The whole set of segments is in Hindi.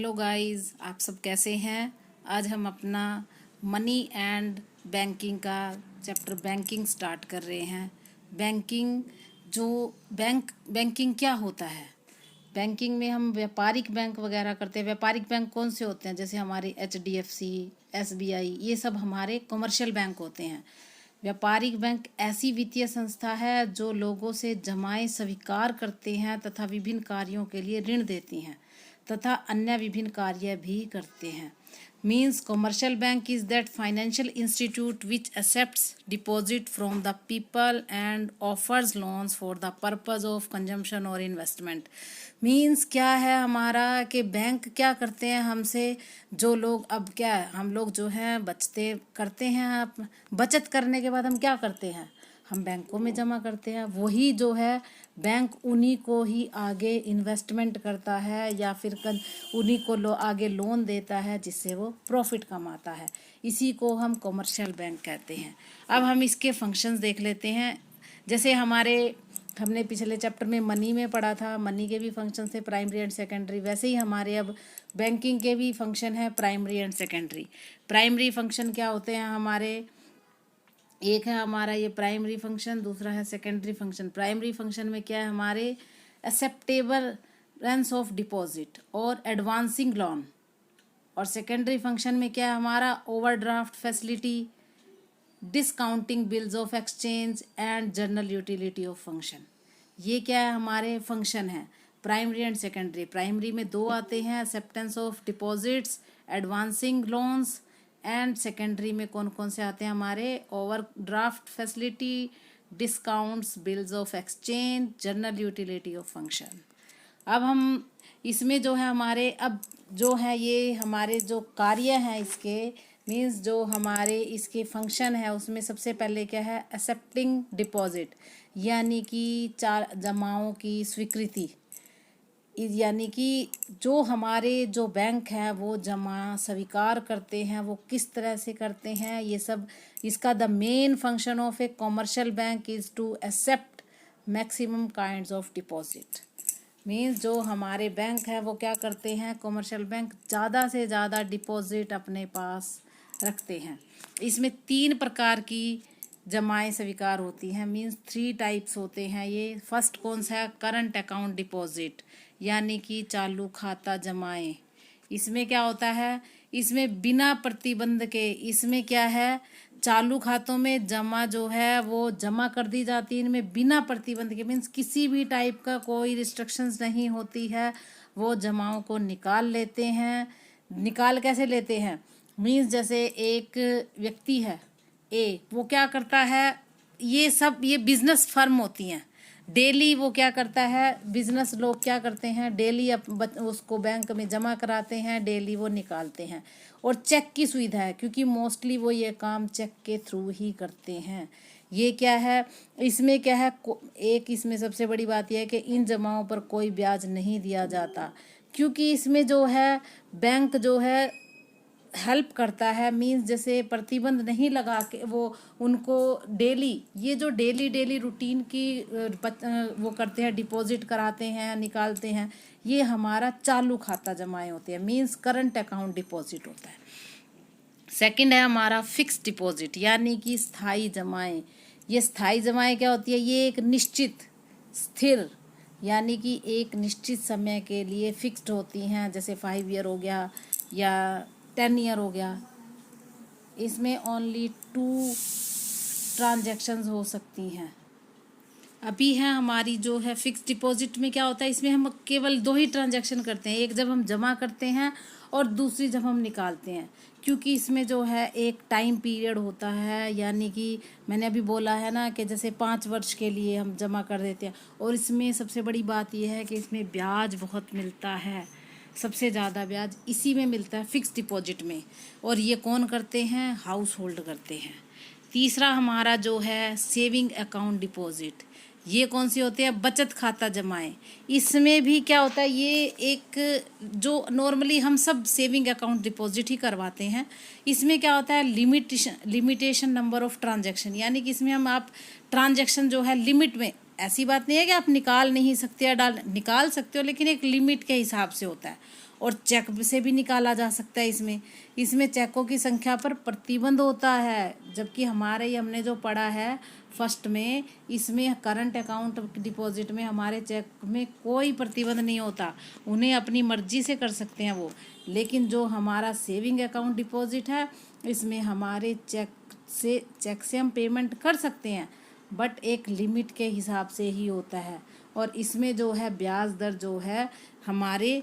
हेलो गाइस, आप सब कैसे हैं। आज हम अपना मनी एंड बैंकिंग का चैप्टर बैंकिंग स्टार्ट कर रहे हैं। बैंकिंग जो बैंकिंग क्या होता है। बैंकिंग में हम व्यापारिक बैंक वगैरह करते हैं। व्यापारिक बैंक कौन से होते हैं, जैसे हमारे HDFC, SBI, ये सब हमारे कमर्शियल बैंक होते हैं। व्यापारिक बैंक ऐसी वित्तीय संस्था है जो लोगों से जमाएं स्वीकार करते हैं तथा विभिन्न कार्यों के लिए ऋण देती हैं तथा अन्य विभिन्न कार्य भी करते हैं। Means commercial bank is that financial institute which accepts deposit from the people and offers loans for the purpose of consumption और इन्वेस्टमेंट। मीन्स क्या है हमारा कि बैंक क्या करते हैं हमसे, जो लोग अब क्या है, हम लोग जो हैं बचते करते हैं, बचत करने के बाद हम क्या करते हैं, हम बैंकों में जमा करते हैं। वही जो है बैंक उन्हीं को ही आगे इन्वेस्टमेंट करता है या फिर उन्हीं को आगे लोन देता है जिससे वो प्रॉफिट कमाता है। इसी को हम कमर्शियल बैंक कहते हैं। अब हम इसके फंक्शंस देख लेते हैं। जैसे हमने पिछले चैप्टर में मनी में पढ़ा था, मनी के भी फंक्शन थे प्राइमरी एंड सेकेंडरी, वैसे ही हमारे अब बैंकिंग के भी फंक्शन है primary and secondary. Primary function क्या होते हैं हमारे, एक है हमारा ये प्राइमरी फंक्शन, दूसरा है सेकेंडरी फंक्शन। प्राइमरी फंक्शन में क्या है हमारे एक्सेप्टेबलेंस ऑफ डिपॉजिट और एडवांसिंग लोन, और सेकेंडरी फंक्शन में क्या है हमारा overdraft facility, discounting bills of exchange and general utility of function. ये क्या है हमारे फंक्शन है प्राइमरी एंड सेकेंडरी। प्राइमरी में दो आते हैं, acceptance of deposits, advancing loans, and secondary में कौन कौन से आते हैं हमारे overdraft facility, discounts, bills of exchange, general utility of function. अब हम इसमें जो है हमारे अब जो है ये हमारे जो कार्य हैं इसके, मीन्स जो हमारे इसके फंक्शन है उसमें सबसे पहले क्या है एक्सेप्टिंग डिपॉजिट, यानी कि जमाओं की स्वीकृति, यानी कि जो हमारे जो बैंक हैं वो जमा स्वीकार करते हैं, वो किस तरह से करते हैं ये सब। इसका the main function of a commercial bank is to accept maximum kinds of deposit. Means जो हमारे बैंक है वो क्या करते हैं, कमर्शियल बैंक ज़्यादा से ज़्यादा डिपॉजिट अपने पास रखते हैं। इसमें 3 प्रकार की जमाएं स्वीकार होती हैं, मीन्स 3 टाइप्स होते हैं ये। फर्स्ट कौन सा है, करंट अकाउंट डिपॉजिट, यानी कि चालू खाता जमाएं। इसमें क्या होता है, इसमें बिना प्रतिबंध के, इसमें क्या है चालू खातों में जमा जो है वो जमा कर दी जाती है इनमें बिना प्रतिबंध के, मीन्स किसी भी टाइप का कोई रिस्ट्रिक्शंस नहीं होती है। वो जमाओं को निकाल लेते हैं। निकाल कैसे लेते हैं, मीन्स जैसे एक व्यक्ति है ए, वो क्या करता है, ये बिजनेस फर्म होती हैं। डेली वो क्या करता है, बिजनेस लोग क्या करते हैं, डेली उसको बैंक में जमा कराते हैं, डेली वो निकालते हैं। और चेक की सुविधा है, क्योंकि मोस्टली वो ये काम चेक के थ्रू ही करते हैं। ये क्या है, इसमें क्या है, एक इसमें सबसे बड़ी बात यह है कि इन जमाओं पर कोई ब्याज नहीं दिया जाता, क्योंकि इसमें जो है बैंक जो है हेल्प करता है। मीन्स जैसे प्रतिबंध नहीं लगा के वो उनको डेली, ये जो डेली रूटीन की वो करते हैं, डिपॉजिट कराते हैं, निकालते हैं, ये हमारा चालू खाता जमाएं होते हैं, मीन्स करंट अकाउंट डिपॉजिट होता है। सेकंड है हमारा फिक्स डिपॉजिट, यानी कि स्थायी जमाएं। ये स्थायी जमाएं क्या होती है, ये एक निश्चित स्थिर, यानी कि एक निश्चित समय के लिए फिक्स्ड होती हैं, जैसे 5 ईयर हो गया या 10 ईयर हो गया। इसमें ओनली 2 ट्रांजैक्शंस हो सकती हैं। अभी है हमारी जो है फिक्स डिपॉजिट में क्या होता है, इसमें हम केवल 2 ही ट्रांजैक्शन करते हैं, एक जब हम जमा करते हैं और दूसरी जब हम निकालते हैं। क्योंकि इसमें जो है एक टाइम पीरियड होता है, यानी कि मैंने अभी बोला है ना कि जैसे 5 वर्ष के लिए हम जमा कर देते हैं। और इसमें सबसे बड़ी बात यह है कि इसमें ब्याज बहुत मिलता है, सबसे ज़्यादा ब्याज इसी में मिलता है फिक्स डिपॉजिट में। और ये कौन करते हैं, हाउस होल्ड करते हैं। तीसरा हमारा जो है सेविंग अकाउंट डिपॉजिट, ये कौन सी होते हैं, बचत खाता जमाएं। इसमें भी क्या होता है, ये एक जो नॉर्मली हम सब सेविंग अकाउंट डिपॉजिट ही करवाते हैं। इसमें क्या होता है, लिमिटेशन नंबर ऑफ ट्रांजैक्शन, यानी कि इसमें हम आप ट्रांजैक्शन जो है लिमिट में, ऐसी बात नहीं है कि आप निकाल नहीं सकते या निकाल सकते हो, लेकिन एक लिमिट के हिसाब से होता है। और चेक से भी निकाला जा सकता है। इसमें चेकों की संख्या पर प्रतिबंध होता है, जबकि हमारे ये हमने जो पढ़ा है फर्स्ट में, इसमें करंट अकाउंट डिपॉजिट में हमारे चेक में कोई प्रतिबंध नहीं होता, उन्हें अपनी मर्जी से कर सकते हैं वो। लेकिन जो हमारा सेविंग अकाउंट डिपॉजिट है, इसमें हमारे चेक से हम पेमेंट कर सकते हैं, बट एक लिमिट के हिसाब से ही होता है। और इसमें जो है ब्याज दर जो है हमारे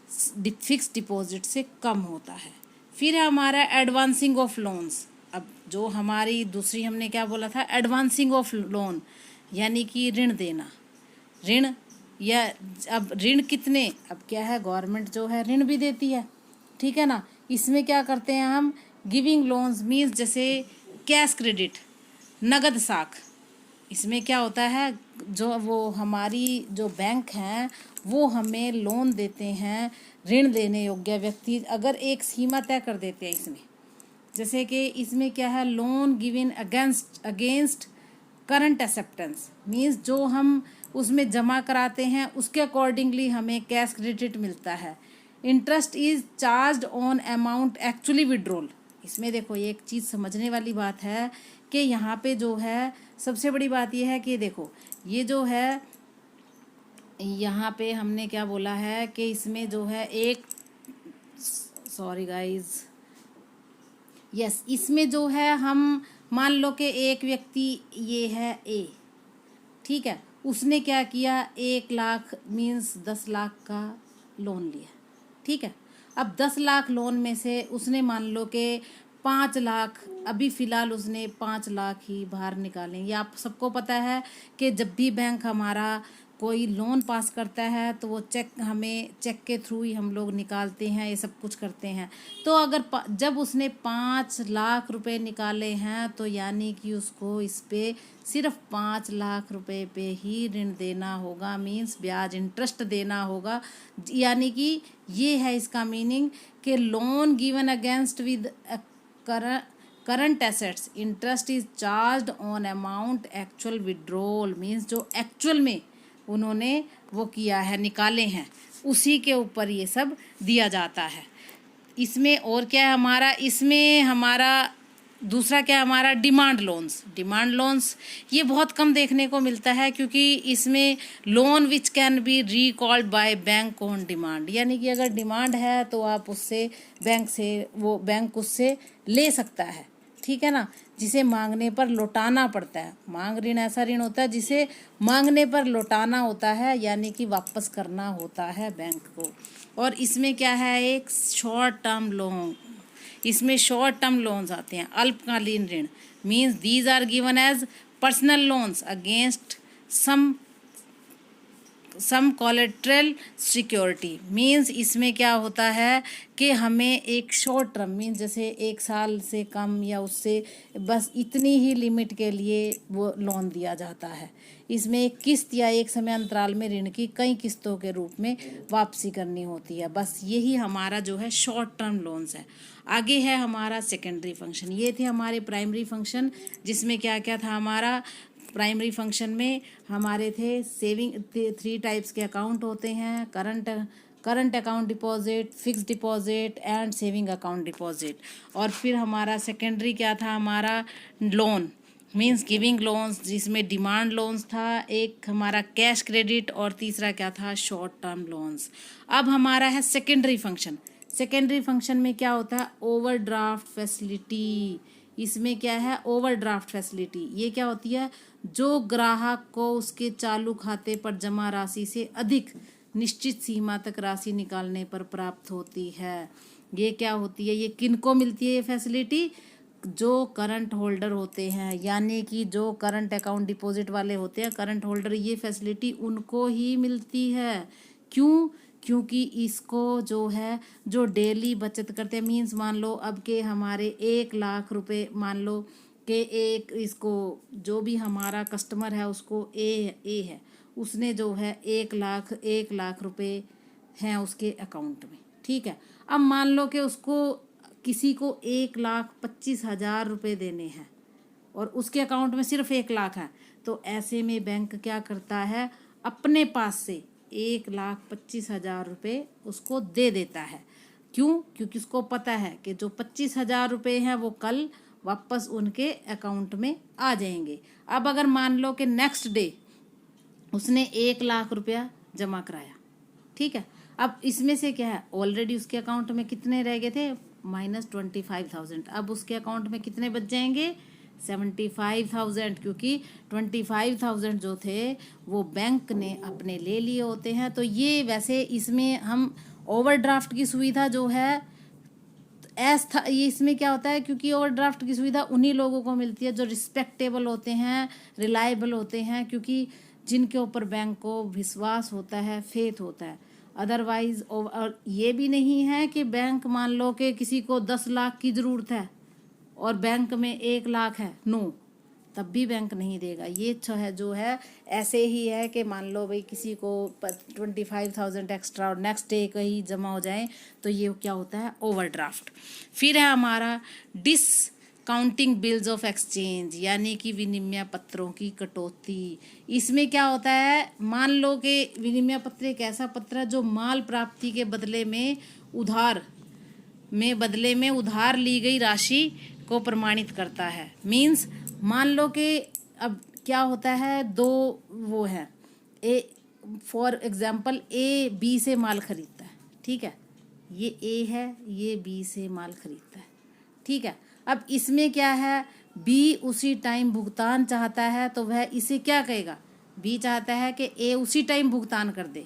फिक्स डिपॉजिट से कम होता है। फिर है हमारा एडवांसिंग ऑफ लोन्स। अब जो हमारी दूसरी हमने क्या बोला था, एडवांसिंग ऑफ लोन, यानी कि ऋण देना। ऋण या अब ऋण कितने, अब क्या है, गवर्नमेंट जो है ऋण भी देती है, ठीक है ना। इसमें क्या करते हैं हम, गिविंग लोन्स मीन्स जैसे कैश क्रेडिट, नगद साख। इसमें क्या होता है, जो वो हमारी जो बैंक हैं वो हमें लोन देते हैं, ऋण देने योग्य व्यक्ति अगर एक सीमा तय कर देते हैं इसमें। जैसे कि इसमें क्या है, loan given against current acceptance means जो हम उसमें जमा कराते हैं उसके अकॉर्डिंगली हमें कैश क्रेडिट मिलता है। Interest is charged on amount actually withdrawal. इसमें देखो ये एक चीज़ समझने वाली बात है कि यहाँ पे जो है सबसे बड़ी बात ये है कि देखो ये जो है यहाँ पे हमने क्या बोला है कि इसमें जो है एक, सॉरी गाइज, यस, इसमें जो है हम मान लो कि एक व्यक्ति ये है ए, ठीक है, उसने क्या किया, 1 लाख मीन्स 10 लाख का लोन लिया, ठीक है। अब 10 लाख लोन में से उसने मान लो कि 5 लाख, अभी फ़िलहाल उसने 5 लाख ही बाहर निकाले। ये आप सबको पता है कि जब भी बैंक हमारा कोई लोन पास करता है तो वो हमें चेक के थ्रू ही हम लोग निकालते हैं, ये सब कुछ करते हैं। तो अगर जब उसने 5 लाख रुपए निकाले हैं तो यानी कि उसको इस पे सिर्फ 5 लाख रुपए पे ही ऋण देना होगा, मीन्स ब्याज इंटरेस्ट देना होगा। यानी कि ये है इसका मीनिंग कि loan given against with current assets interest is charged on amount actual withdrawal, means जो एक्चुअल में उन्होंने वो किया है, निकाले हैं, उसी के ऊपर ये सब दिया जाता है। इसमें और क्या है हमारा, इसमें हमारा दूसरा क्या है हमारा, डिमांड लोन्स। ये बहुत कम देखने को मिलता है क्योंकि इसमें loan which can be recalled by bank on demand, यानी कि अगर डिमांड है तो आप उससे बैंक उससे ले सकता है, ठीक है ना, जिसे मांगने पर लौटाना पड़ता है। मांग ऋण ऐसा ऋण होता है जिसे मांगने पर लौटाना होता है, यानी कि वापस करना होता है बैंक को। और इसमें क्या है, एक शॉर्ट टर्म लोन, इसमें शॉर्ट टर्म लोन्स आते हैं, अल्पकालीन ऋण, means these are given as personal loans against some collateral security, means इसमें क्या होता है कि हमें एक शॉर्ट टर्म मीन्स जैसे 1 साल से कम या उससे बस इतनी ही लिमिट के लिए वो लोन दिया जाता है। इसमें एक किस्त या एक समय अंतराल में ऋण की कई किस्तों के रूप में वापसी करनी होती है। बस यही हमारा जो है शॉर्ट टर्म लोन्स है। आगे है हमारा सेकेंडरी फंक्शन। ये थे हमारे प्राइमरी फंक्शन, जिसमें क्या क्या था हमारा प्राइमरी फंक्शन में हमारे थे सेविंग, 3 टाइप्स के अकाउंट होते हैं, current account deposit, fix deposit and saving account deposit. और फिर हमारा सेकेंडरी क्या था हमारा, लोन मीन्स गिविंग लोन्स, जिसमें डिमांड लोन्स था, एक हमारा कैश क्रेडिट और तीसरा क्या था, शॉर्ट टर्म लोन्स। अब हमारा है सेकेंडरी फंक्शन। सेकेंडरी फंक्शन में क्या होता है, ओवरड्राफ्ट फैसिलिटी। इसमें क्या है, ओवरड्राफ्ट फैसिलिटी, ये क्या होती है, जो ग्राहक को उसके चालू खाते पर जमा राशि से अधिक निश्चित सीमा तक राशि निकालने पर प्राप्त होती है। ये क्या होती है, ये किनको मिलती है ये फैसिलिटी, जो करंट होल्डर होते हैं, यानी कि जो करंट अकाउंट डिपॉजिट वाले होते हैं, करंट होल्डर, ये फैसिलिटी उनको ही मिलती है। क्यों, क्योंकि इसको जो है जो डेली बचत करते हैं, मीन्स मान लो अब के हमारे 1 लाख रुपए, मान लो कि एक इसको जो भी हमारा कस्टमर है उसको ए है, उसने जो है 1 लाख रुपए हैं उसके अकाउंट में, ठीक है। अब मान लो कि उसको किसी को 1,25,000 रुपये देने हैं और उसके अकाउंट में सिर्फ 1 लाख है, तो ऐसे में बैंक क्या करता है, अपने पास से 1,25,000 रुपये उसको दे देता है। क्यों? क्योंकि उसको पता है कि जो 25,000 रुपये हैं वो कल वापस उनके अकाउंट में आ जाएंगे। अब अगर मान लो कि नेक्स्ट डे उसने 1,00,000 रुपया जमा कराया, ठीक है, अब इसमें से क्या है, ऑलरेडी उसके अकाउंट में कितने रह गए थे, -25,000। अब उसके अकाउंट में कितने बच जाएंगे, 75,000, क्योंकि 25,000 जो थे वो बैंक ने अपने ले लिए होते हैं। तो ये वैसे इसमें हम ओवरड्राफ्ट की सुविधा जो है ये इसमें क्या होता है, क्योंकि ओवरड्राफ्ट की सुविधा उन्हीं लोगों को मिलती है जो रिस्पेक्टेबल होते हैं, रिलायबल होते हैं, क्योंकि जिनके ऊपर बैंक को विश्वास होता है, फेथ होता है। अदरवाइज और ये भी नहीं है कि बैंक मान लो कि किसी को 10 लाख की ज़रूरत है और बैंक में 1 लाख है, नो, तब भी बैंक नहीं देगा। ये है जो है ऐसे ही है कि मान लो भाई किसी को 25,000 एक्स्ट्रा और नेक्स्ट डे कहीं जमा हो जाए, तो ये क्या होता है, ओवरड्राफ्ट। फिर है हमारा डिसकाउंटिंग बिल्स ऑफ एक्सचेंज, यानी कि विनिमय पत्रों की कटौती। इसमें क्या होता है, मान लो कि विनिमय पत्र एक ऐसा पत्र है जो माल प्राप्ति के बदले में उधार ली गई राशि को प्रमाणित करता है। मीन्स मान लो कि अब क्या होता है, दो वो है, फॉर एग्जाम्पल ए बी से माल खरीदता है, ठीक है, ये ए है, ये बी से माल खरीदता है, ठीक है। अब इसमें क्या है, बी उसी टाइम भुगतान चाहता है, तो वह इसे क्या कहेगा, बी चाहता है कि ए उसी टाइम भुगतान कर दे,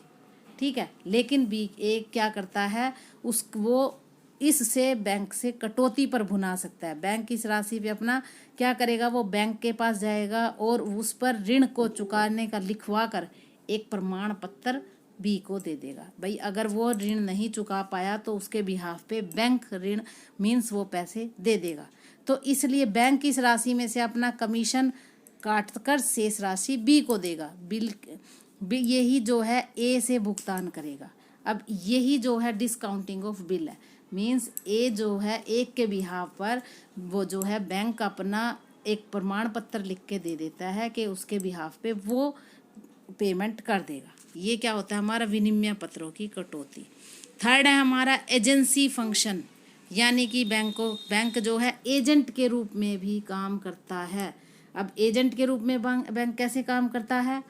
ठीक है, लेकिन बी ए क्या करता है, वो इससे बैंक से कटौती पर भुना सकता है। बैंक इस राशि पे अपना क्या करेगा, वो बैंक के पास जाएगा और उस पर ऋण को चुकाने का लिखवा कर एक प्रमाण पत्र बी को दे देगा। भाई अगर वो ऋण नहीं चुका पाया तो उसके बिहाफ पे बैंक ऋण मीन्स वो पैसे दे देगा। तो इसलिए बैंक इस राशि में से अपना कमीशन काट कर शेष राशि बी को देगा। यही जो है ए से भुगतान करेगा। अब यही जो है डिस्काउंटिंग ऑफ बिल है। मीन्स ए जो है एक के बिहाफ पर वो जो है बैंक अपना एक प्रमाण पत्र लिख के दे देता है कि उसके बिहाफ पे वो पेमेंट कर देगा। ये क्या होता है, हमारा विनिमय पत्रों की कटौती। थर्ड है हमारा एजेंसी फंक्शन, यानी कि बैंक जो है एजेंट के रूप में भी काम करता है। अब एजेंट के रूप में बैंक कैसे काम करता है,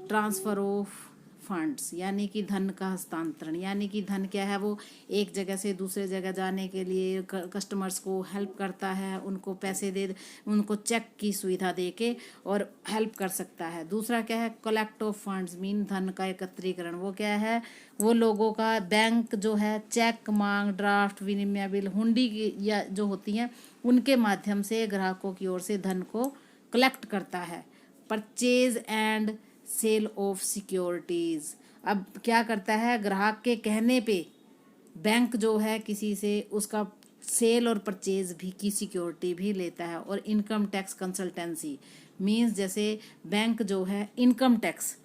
ट्रांसफर ऑफ फंड्स, यानी कि धन का हस्तांतरण, यानी कि धन क्या है, वो एक जगह से दूसरे जगह जाने के लिए कस्टमर्स को हेल्प करता है, उनको पैसे दे, उनको चेक की सुविधा दे के और हेल्प कर सकता है। दूसरा क्या है, कलेक्ट ऑफ फंड्स, मीन धन का एकत्रीकरण। वो क्या है, वो लोगों का बैंक जो है चेक, मांग, ड्राफ्ट, विनिमय बिल, हुंडी की या जो होती हैं उनके माध्यम से ग्राहकों की ओर से धन को कलेक्ट करता है। Purchase and sale of securities, अब क्या करता है, ग्राहक के कहने पे बैंक जो है किसी से उसका सेल और परचेज भी की सिक्योरिटी भी लेता है। और इनकम टैक्स कंसल्टेंसी, मींस जैसे बैंक जो है इनकम टैक्स,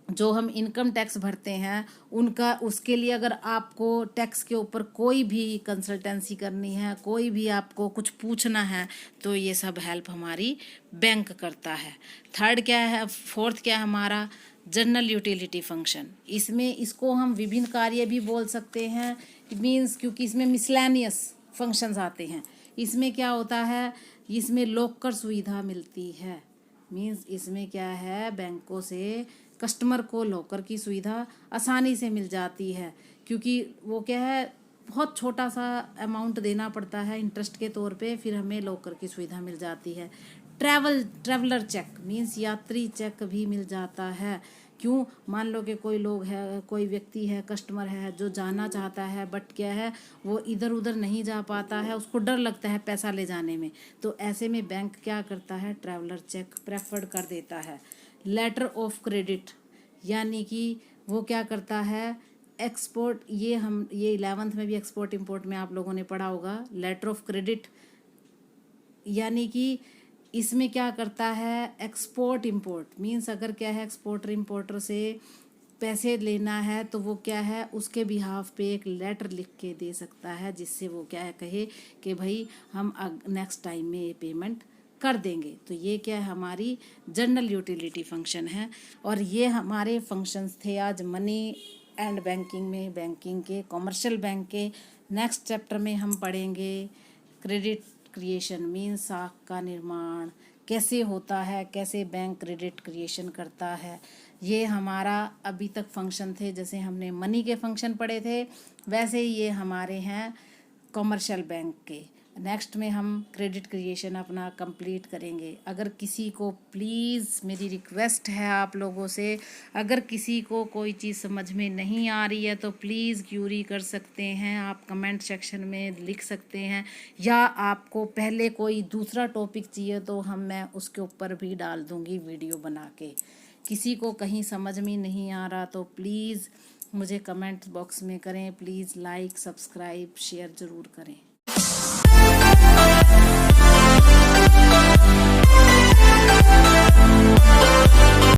जो हम इनकम टैक्स भरते हैं उनका, उसके लिए अगर आपको टैक्स के ऊपर कोई भी कंसल्टेंसी करनी है, कोई भी आपको कुछ पूछना है, तो ये सब हेल्प हमारी बैंक करता है। थर्ड क्या है, फोर्थ क्या है हमारा, जनरल यूटिलिटी फंक्शन। इसमें इसको हम विभिन्न कार्य भी बोल सकते हैं, मीन्स क्योंकि इसमें मिसलेनियस फंक्शंस आते हैं। इसमें क्या होता है, इसमें लॉकर सुविधा मिलती है। मीन्स इसमें क्या है, बैंकों से कस्टमर को लॉकर की सुविधा आसानी से मिल जाती है, क्योंकि वो क्या है, बहुत छोटा सा अमाउंट देना पड़ता है इंटरेस्ट के तौर पे, फिर हमें लॉकर की सुविधा मिल जाती है। ट्रैवलर चेक, मीन्स यात्री चेक भी मिल जाता है। क्यों, मान लो कि कोई लोग है, कोई व्यक्ति है, कस्टमर है जो जाना चाहता है, बट क्या है, वो इधर उधर नहीं जा पाता है, उसको डर लगता है पैसा ले जाने में, तो ऐसे में बैंक क्या करता है, ट्रैवलर चेक प्रेफर्ड कर देता है। लेटर ऑफ क्रेडिट, यानी कि वो क्या करता है, एक्सपोर्ट, ये 11th में भी एक्सपोर्ट इंपोर्ट में आप लोगों ने पढ़ा होगा। लेटर ऑफ क्रेडिट यानी कि इसमें क्या करता है, एक्सपोर्ट इंपोर्ट, मीन्स अगर क्या है, एक्सपोर्टर इंपोर्टर से पैसे लेना है तो वो क्या है, उसके बिहाफ पे एक लेटर लिख के दे सकता है, जिससे वो क्या है, कहे कि भाई हम नेक्स्ट टाइम में ये पेमेंट कर देंगे। तो ये क्या है, हमारी जनरल यूटिलिटी फंक्शन है। और ये हमारे फंक्शंस थे आज मनी एंड बैंकिंग में, बैंकिंग के, कॉमर्शियल बैंक के। नेक्स्ट चैप्टर में हम पढ़ेंगे क्रेडिट क्रिएशन मीन्स साख का निर्माण कैसे होता है, कैसे बैंक क्रेडिट क्रिएशन करता है। ये हमारा अभी तक फंक्शन थे, जैसे हमने मनी के फंक्शन पढ़े थे वैसे ही ये हमारे हैं कॉमर्शियल बैंक के। नेक्स्ट में हम क्रेडिट क्रिएशन अपना कंप्लीट करेंगे। अगर किसी को, प्लीज़ मेरी रिक्वेस्ट है आप लोगों से, अगर किसी को कोई चीज़ समझ में नहीं आ रही है तो प्लीज़ क्यूरी कर सकते हैं, आप कमेंट सेक्शन में लिख सकते हैं, या आपको पहले कोई दूसरा टॉपिक चाहिए तो मैं उसके ऊपर भी डाल दूँगी वीडियो बना के। किसी को कहीं समझ में नहीं आ रहा तो प्लीज़ मुझे कमेंट बॉक्स में करें। प्लीज़ लाइक, सब्सक्राइब, शेयर ज़रूर करें।